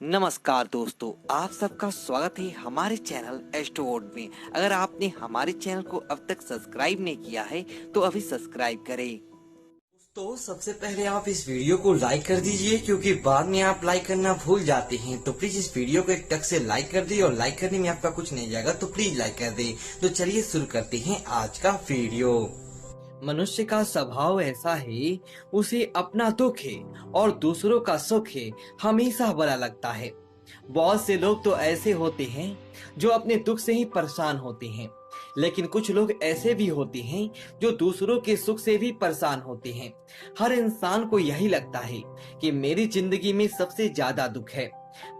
नमस्कार दोस्तों, आप सबका स्वागत है हमारे चैनल एस्ट्रोवर्ड में। अगर आपने हमारे चैनल को अब तक सब्सक्राइब नहीं किया है तो अभी सब्सक्राइब करें। तो सबसे पहले आप इस वीडियो को लाइक कर दीजिए, क्योंकि बाद में आप लाइक करना भूल जाते हैं। तो प्लीज इस वीडियो को एक टक से लाइक कर दीजिए, और लाइक करने में आपका कुछ नहीं जाएगा, तो प्लीज लाइक कर दे। तो चलिए शुरू करते हैं आज का वीडियो। मनुष्य का स्वभाव ऐसा है, उसे अपना दुख है और दूसरों का सुख है हमेशा बुरा लगता है। बहुत से लोग तो ऐसे होते हैं जो अपने दुख से ही परेशान होते हैं, लेकिन कुछ लोग ऐसे भी होते हैं जो दूसरों के सुख से भी परेशान होते हैं। हर इंसान को यही लगता है कि मेरी जिंदगी में सबसे ज्यादा दुख है,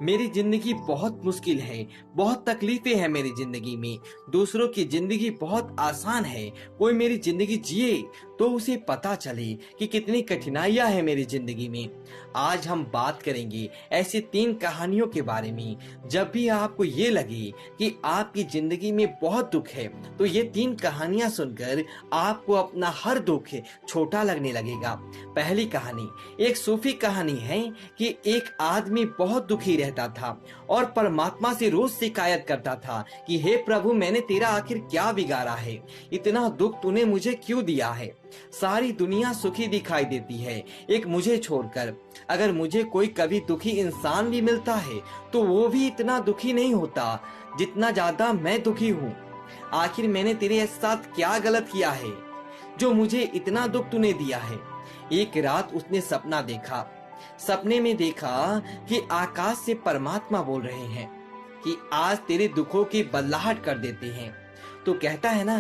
मेरी जिंदगी बहुत मुश्किल है, बहुत तकलीफें हैं मेरी जिंदगी में, दूसरों की जिंदगी बहुत आसान है। कोई मेरी जिंदगी जिए तो उसे पता चले कि कितनी कठिनाइयां हैं मेरी जिंदगी में। आज हम बात करेंगे ऐसी 3 कहानियों के बारे में। जब भी आपको ये लगे कि आपकी जिंदगी में बहुत दुख है, तो ये 3 कहानियां सुनकर आपको अपना हर दुख छोटा लगने लगेगा। पहली कहानी एक सूफी कहानी है कि एक आदमी बहुत दुखी रहता था और परमात्मा से रोज शिकायत करता था कि हे प्रभु, मैंने तेरा आखिर क्या बिगाड़ा है, इतना दुख तूने मुझे क्यों दिया है। सारी दुनिया सुखी दिखाई देती है एक मुझे छोड़कर। अगर मुझे कोई कभी दुखी इंसान भी मिलता है तो वो भी इतना दुखी नहीं होता जितना ज्यादा मैं दुखी हूँ। आखिर मैंने तेरे साथ क्या गलत किया है जो मुझे इतना दुख तूने दिया है। एक रात उसने सपना देखा। सपने में देखा कि आकाश से परमात्मा बोल रहे हैं कि आज तेरे दुखों की बदलाहट कर देते हैं। तो कहता है ना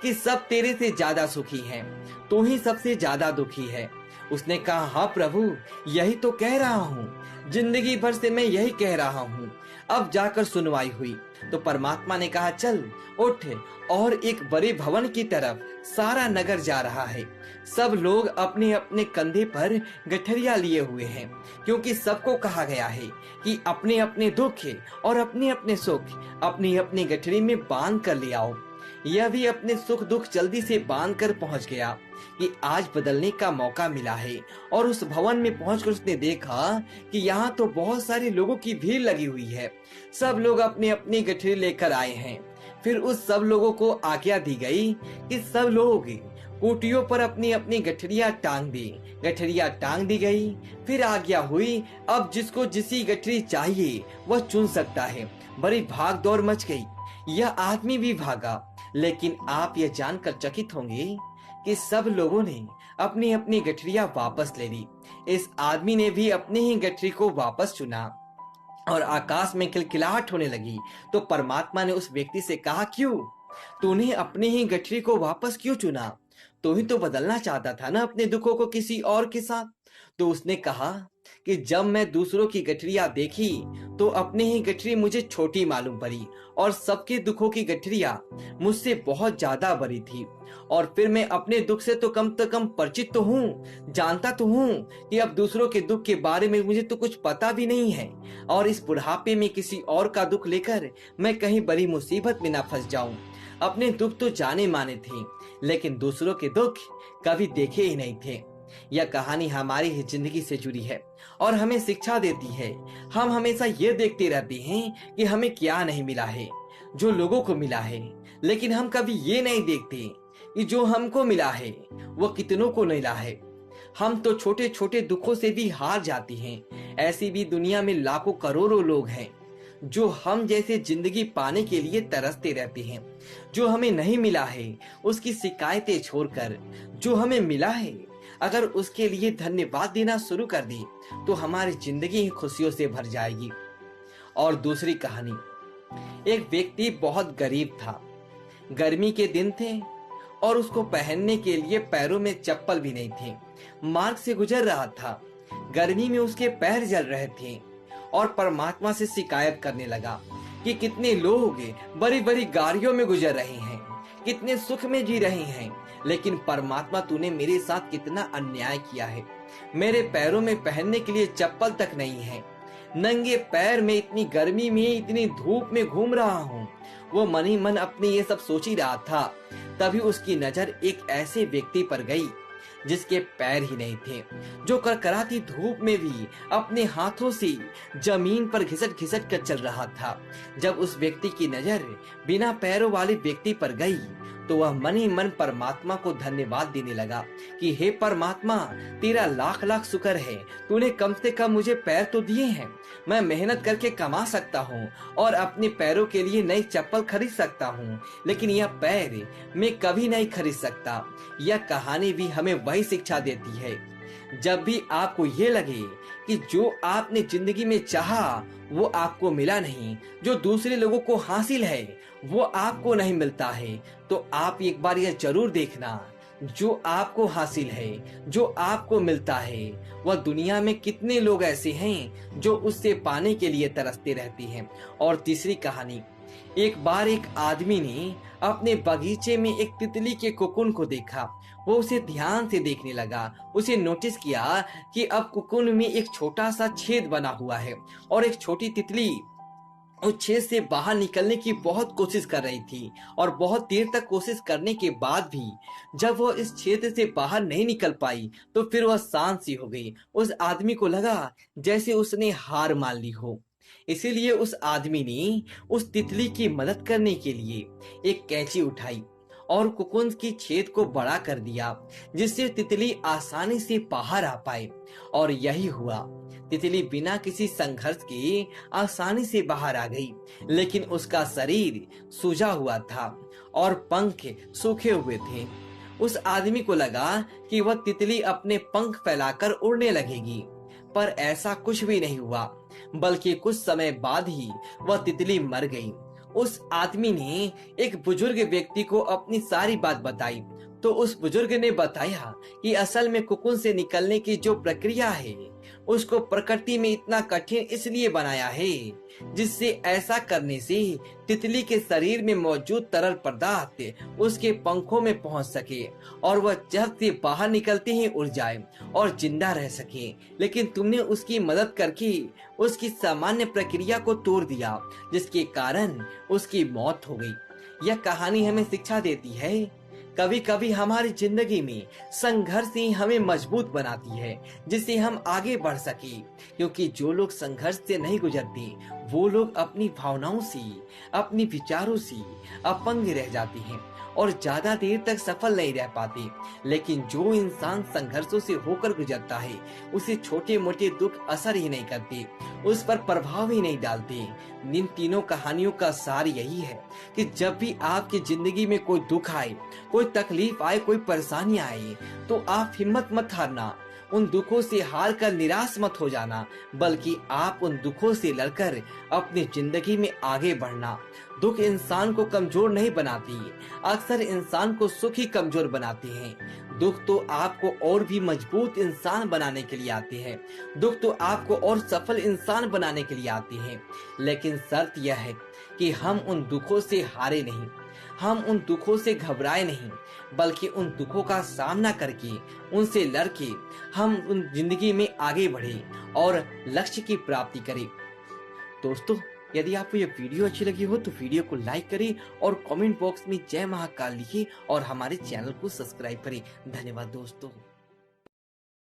कि सब तेरे से ज्यादा सुखी हैं, तू ही सबसे ज्यादा दुखी है। उसने कहा, हाँ प्रभु, यही तो कह रहा हूँ, जिंदगी भर से मैं यही कह रहा हूँ। अब जाकर सुनवाई हुई तो परमात्मा ने कहा, चल उठ। और एक बड़े भवन की तरफ सारा नगर जा रहा है। सब लोग अपने अपने कंधे पर गठरिया लिए हुए हैं, क्योंकि सबको कहा गया है कि अपने अपने दुख और अपने अपने सुख अपनी अपनी गठरी में बांध कर ले आओ। यह भी अपने सुख दुख जल्दी से बांध कर पहुंच गया कि आज बदलने का मौका मिला है। और उस भवन में पहुंचकर उसने देखा कि यहाँ तो बहुत सारे लोगों की भीड़ लगी हुई है। सब लोग अपने अपनी गठरी लेकर आए हैं। फिर उस सब लोगों को आज्ञा दी गई कि सब लोग कुटियों पर अपनी अपनी गठरिया टांग दी। गठरिया टांग दी गई। फिर आज्ञा हुई, अब जिसको जिसी गठरी चाहिए वह चुन सकता है। बड़ी भाग दौड़ मच गई। यह आदमी भी भागा, लेकिन आप यह जानकर चकित होंगे कि सब लोगों ने अपनी अपनी गठरिया वापस ले ली। इस आदमी ने भी अपनी ही गठरी को वापस चुना और आकाश में खिलखिलाहट होने लगी। तो परमात्मा ने उस व्यक्ति से कहा, क्यों तूने अपनी ही गठरी को वापस क्यों चुना? तू ही तो बदलना चाहता था ना अपने दुखों को किसी और के साथ। तो उसने कहा कि जब मैं दूसरों की गठरिया देखी तो अपनी ही गठरी मुझे छोटी मालूम पड़ी, और सबके दुखों की गठरिया मुझसे बहुत ज्यादा बड़ी थी। और फिर मैं अपने दुख से तो कम परिचित तो हूँ, जानता तो हूँ कि अब दूसरों के दुख के बारे में मुझे तो कुछ पता भी नहीं है, और इस बुढ़ापे में किसी और का दुख लेकर मैं कहीं बड़ी मुसीबत में ना फंस जाऊं। अपने दुख तो जाने माने थे, लेकिन दूसरों के दुख कभी देखे ही नहीं थे। यह कहानी हमारी ही जिंदगी से जुड़ी है और हमें शिक्षा देती है। हम हमेशा ये देखते रहते हैं कि हमें क्या नहीं मिला है जो लोगों को मिला है, लेकिन हम कभी ये नहीं देखते कि जो हमको मिला है वो कितनों को मिला है। हम तो छोटे छोटे दुखों से भी हार जाती हैं। ऐसी भी दुनिया में लाखों करोड़ों लोग हैं जो हम जैसे जिंदगी पाने के लिए तरसते रहते हैं। जो हमें नहीं मिला है उसकी शिकायतें छोड़कर जो हमें मिला है, अगर उसके लिए धन्यवाद देना शुरू कर दे तो हमारी जिंदगी ही खुशियों से भर जाएगी। और दूसरी कहानी, एक व्यक्ति बहुत गरीब था। गर्मी के दिन थे और उसको पहनने के लिए पैरों में चप्पल भी नहीं थे। मार्ग से गुजर रहा था। गर्मी में उसके पैर जल रहे थे और परमात्मा से शिकायत करने लगा कि कितने लोग बड़ी बड़ी गाड़ियों में गुजर रहे हैं, कितने सुख में जी रहे हैं, लेकिन परमात्मा तूने मेरे साथ कितना अन्याय किया है। मेरे पैरों में पहनने के लिए चप्पल तक नहीं है। नंगे पैर में इतनी गर्मी में इतनी धूप में घूम रहा हूँ। वो मन ही मन अपने ये सब सोच ही रहा था। तभी उसकी नजर एक ऐसे व्यक्ति पर गई जिसके पैर ही नहीं थे, जो करकराती धूप में भी अपने हाथों से जमीन पर घिसट घिसट कर चल रहा था। जब उस व्यक्ति की नजर बिना पैरों वाले व्यक्ति पर गई तो वह मन ही मन परमात्मा को धन्यवाद देने लगा कि हे परमात्मा, तेरा लाख लाख शुक्र है, तूने कम से कम मुझे पैर तो दिए हैं। मैं मेहनत करके कमा सकता हूँ और अपने पैरों के लिए नई चप्पल खरीद सकता हूँ, लेकिन यह पैर मैं कभी नहीं खरीद सकता। यह कहानी भी हमें वही शिक्षा देती है। जब भी आपको ये लगे कि जो आपने जिंदगी में चाहा वो आपको मिला नहीं, जो दूसरे लोगों को हासिल है वो आपको नहीं मिलता है, तो आप एक बार यह जरूर देखना, जो आपको हासिल है, जो आपको मिलता है, वह दुनिया में कितने लोग ऐसे हैं जो उससे पाने के लिए तरसते रहते हैं। और तीसरी कहानी, एक बार एक आदमी ने अपने बगीचे में एक तितली के कोकुन को देखा। वो उसे ध्यान से देखने लगा। उसे नोटिस किया कि अब कोकुन में एक छोटा सा छेद बना हुआ है और एक छोटी तितली उस छेद से बाहर निकलने की बहुत कोशिश कर रही थी। और बहुत देर तक कोशिश करने के बाद भी जब वो इस छेद से बाहर नहीं निकल पाई तो फिर वह शांत सी हो गई। उस आदमी को लगा जैसे उसने हार मान ली हो। इसीलिए उस आदमी ने उस तितली की मदद करने के लिए एक कैंची उठाई और कोकुन की छेद को बड़ा कर दिया, जिससे तितली आसानी से बाहर आ पाए। और यही हुआ, तितली बिना किसी संघर्ष के आसानी से बाहर आ गई, लेकिन उसका शरीर सूजा हुआ था और पंख सूखे हुए थे। उस आदमी को लगा कि वह तितली अपने पंख फैलाकर उड़ने लगेगी, पर ऐसा कुछ भी नहीं हुआ, बल्कि कुछ समय बाद ही वह तितली मर गई। उस आदमी ने एक बुजुर्ग व्यक्ति को अपनी सारी बात बताई, तो उस बुजुर्ग ने बताया कि असल में कोकुन से निकलने की जो प्रक्रिया है उसको प्रकृति में इतना कठिन इसलिए बनाया है जिससे ऐसा करने से तितली के शरीर में मौजूद तरल पदार्थ उसके पंखों में पहुंच सके और वह जब से बाहर निकलते ही उड़ जाए और जिंदा रह सके। लेकिन तुमने उसकी मदद करके उसकी सामान्य प्रक्रिया को तोड़ दिया, जिसके कारण उसकी मौत हो गई। यह कहानी हमें शिक्षा देती है, कभी कभी हमारी जिंदगी में संघर्ष ही हमें मजबूत बनाती है, जिससे हम आगे बढ़ सके। क्योंकि जो लोग संघर्ष से नहीं गुजरते वो लोग अपनी भावनाओं से, अपनी विचारों से अपंग रह जाते हैं और ज्यादा देर तक सफल नहीं रह पाते। लेकिन जो इंसान संघर्षों से होकर गुजरता है उसे छोटे मोटे दुख असर ही नहीं करते, उस पर प्रभाव ही नहीं डालते। इन तीनों कहानियों का सार यही है कि जब भी आपकी जिंदगी में कोई दुख आए, कोई तकलीफ आए, कोई परेशानी आए, तो आप हिम्मत मत हारना, उन दुखों से हार कर निराश मत हो जाना, बल्कि आप उन दुखों से लड़कर अपनी जिंदगी में आगे बढ़ना। दुख इंसान को कमजोर नहीं बनाती, अक्सर इंसान को सुख ही कमजोर बनाते हैं। दुख तो आपको और भी मजबूत इंसान बनाने के लिए आते हैं, दुख तो आपको और सफल इंसान बनाने के लिए आते हैं। लेकिन शर्त यह है कि हम उन दुखों से हारे नहीं, हम उन दुखों से घबराए नहीं, बल्कि उन दुखों का सामना करके, उनसे लड़के हम उन जिंदगी में आगे बढ़े और लक्ष्य की प्राप्ति करें। दोस्तों, यदि आपको यह वीडियो अच्छी लगी हो तो वीडियो को लाइक करें और कमेंट बॉक्स में जय महाकाल लिखिए और हमारे चैनल को सब्सक्राइब करें। धन्यवाद दोस्तों।